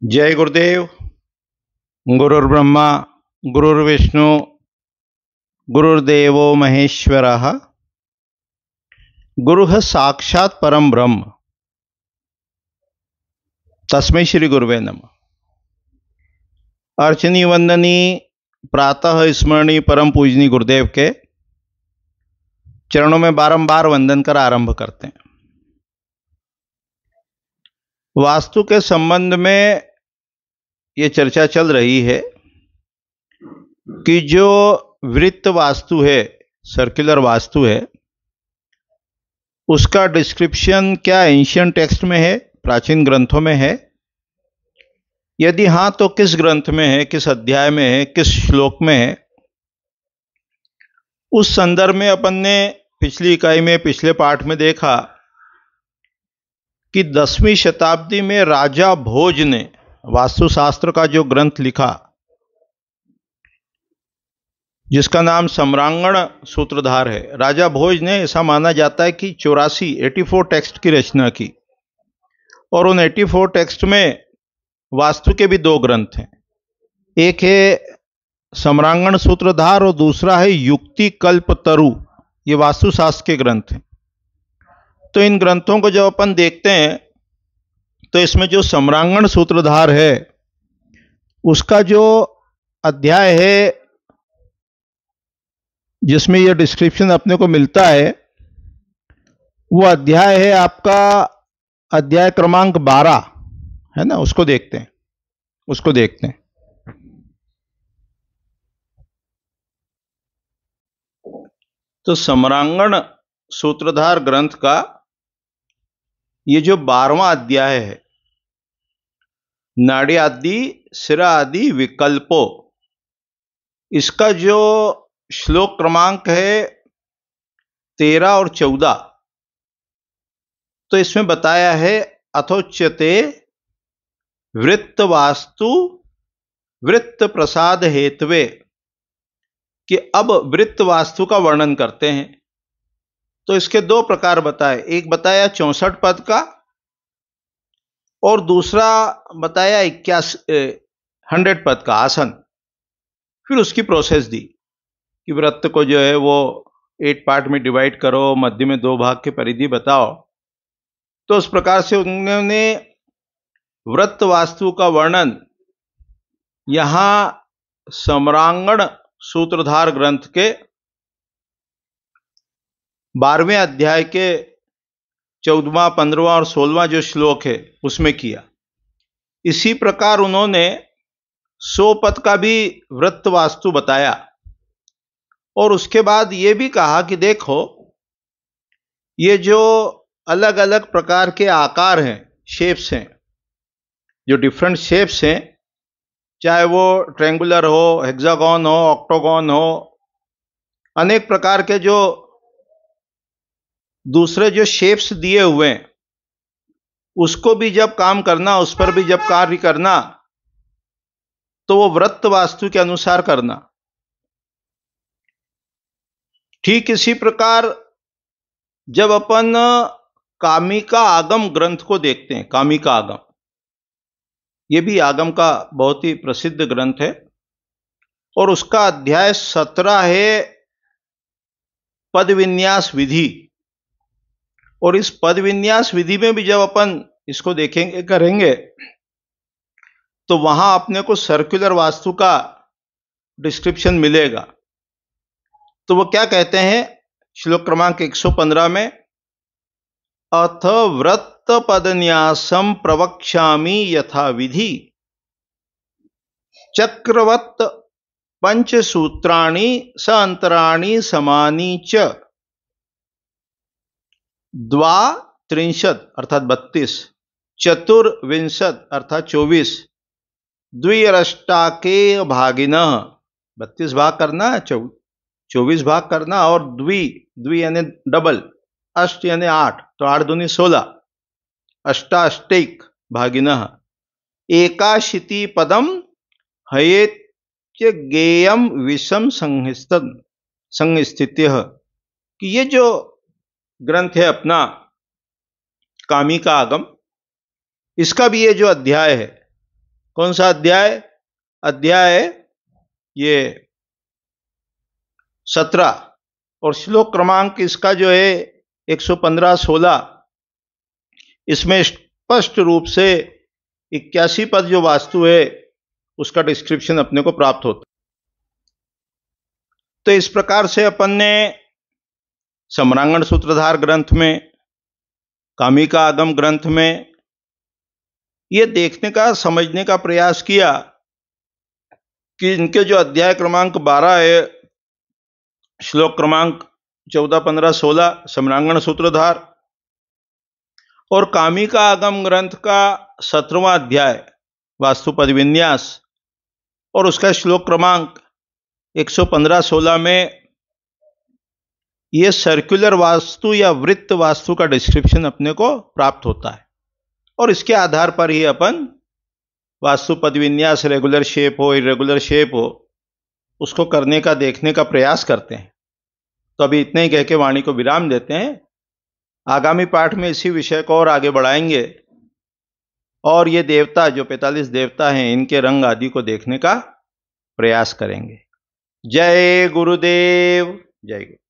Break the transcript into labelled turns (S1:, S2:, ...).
S1: जय गुरुदेव। गुरुर्ब्रह्मा गुरुर्विष्णु गुरुर्देवो महेश्वरः। गुरुः साक्षात् परम ब्रह्म। तस्मै श्री गुरुवे नमः। अर्चनी वंदनी प्रातः स्मरणीय परम पूजनीय गुरुदेव के चरणों में बारंबार वंदन कर आरंभ करते हैं। वास्तु के संबंध में ये चर्चा चल रही है कि जो वृत्त वास्तु है, सर्कुलर वास्तु है, उसका डिस्क्रिप्शन क्या एंशियंट टेक्स्ट में है, प्राचीन ग्रंथों में है? यदि हाँ तो किस ग्रंथ में है, किस अध्याय में है, किस श्लोक में है? उस संदर्भ में अपन ने पिछली इकाई में, पिछले पाठ में देखा कि 10वीं शताब्दी में राजा भोज ने वास्तुशास्त्र का जो ग्रंथ लिखा, जिसका नाम सम्रांगण सूत्रधार है, राजा भोज ने, ऐसा माना जाता है कि 84 टेक्स्ट की रचना की। और उन 84 टेक्स्ट में वास्तु के भी दो ग्रंथ हैं। एक है सम्रांगण सूत्रधार और दूसरा है युक्ति कल्प तरु। ये वास्तुशास्त्र के ग्रंथ हैं। तो इन ग्रंथों को जब अपन देखते हैं तो इसमें जो सम्रांगण सूत्रधार है उसका जो अध्याय है जिसमें यह डिस्क्रिप्शन अपने को मिलता है, वो अध्याय है आपका अध्याय क्रमांक 12 है ना। उसको देखते हैं। तो सम्रांगण सूत्रधार ग्रंथ का ये जो 12वां अध्याय है, नाड़ी आदि सिरा आदि विकल्पो, इसका जो श्लोक क्रमांक है 13 और 14, तो इसमें बताया है अथोच्यते वृत्त वास्तु वृत्त प्रसाद हेतवे, कि अब वृत्त वास्तु का वर्णन करते हैं। तो इसके दो प्रकार बताए, एक बताया 64 पद का और दूसरा बताया 100 पद का आसन। फिर उसकी प्रोसेस दी कि वृत्त को जो है वो 8 पार्ट में डिवाइड करो, मध्य में 2 भाग की परिधि बताओ। तो उस प्रकार से उन्होंने वृत्त वास्तु का वर्णन यहां सम्रांगण सूत्रधार ग्रंथ के 12वें अध्याय के 14वां, 15वां और 16वां जो श्लोक है उसमें किया। इसी प्रकार उन्होंने 100 पद का भी वृत्त वास्तु बताया और उसके बाद ये भी कहा कि देखो, ये जो अलग अलग प्रकार के आकार हैं, शेप्स हैं, जो डिफरेंट शेप्स हैं, चाहे वो ट्रायंगुलर हो, हेक्सागोन हो, ऑक्टोगोन हो, अनेक प्रकार के जो दूसरे जो शेप्स दिए हुए हैं, उसको भी जब काम करना, उस पर भी जब कार्य करना, तो वो वृत्त वास्तु के अनुसार करना। ठीक इसी प्रकार जब अपन कामिका आगम ग्रंथ को देखते हैं, कामिका आगम, ये भी आगम का बहुत ही प्रसिद्ध ग्रंथ है और उसका अध्याय 17 है पद विन्यास विधि। और इस पद विन्यास विधि में भी जब अपन इसको देखेंगे, करेंगे, तो वहां अपने को सर्कुलर वास्तु का डिस्क्रिप्शन मिलेगा। तो वो क्या कहते हैं श्लोक क्रमांक 115 में, अथ वृत्त पदन्यासम प्रवक्ष्यामि यथा विधि चक्रवत् पंचसूत्राणि स अंतराणि समानि च 32 अर्थात 32, 24 अर्थात 24, द्विरष्टाके भागिनः 32 भाग करना, 24 भाग करना, और द्वि यानी डबल, अष्ट यानी 8, तो 8 दूनी 16, अष्टाष्टैक भागिनः एकाशीति पदम हयेत्य गेयम विषम संस्थित्य। कि ये जो ग्रंथ है अपना कामिका आगम, इसका भी ये जो अध्याय है कौन सा अध्याय? अध्याय ये 17 और श्लोक क्रमांक इसका जो है 115-16। इसमें स्पष्ट रूप से 81 पद जो वास्तु है उसका डिस्क्रिप्शन अपने को प्राप्त होता। तो इस प्रकार से अपन ने सम्रांगण सूत्रधार ग्रंथ में, कामिका आगम ग्रंथ में ये देखने का, समझने का प्रयास किया कि इनके जो अध्याय क्रमांक 12 है, श्लोक क्रमांक 14, 15, 16 सम्रांगण सूत्रधार, और कामिका आगम ग्रंथ का 17वां अध्याय वास्तुपद विन्यास और उसका श्लोक क्रमांक 115-16 में यह सर्कुलर वास्तु या वृत्त वास्तु का डिस्क्रिप्शन अपने को प्राप्त होता है। और इसके आधार पर ही अपन वास्तुपद विन्यास, रेगुलर शेप हो, इरेगुलर शेप हो, उसको करने का, देखने का प्रयास करते हैं। तो अभी इतने ही कह के वाणी को विराम देते हैं। आगामी पाठ में इसी विषय को और आगे बढ़ाएंगे और ये देवता जो 45 देवता हैं, इनके रंग आदि को देखने का प्रयास करेंगे। जय गुरुदेव, जय गुरु।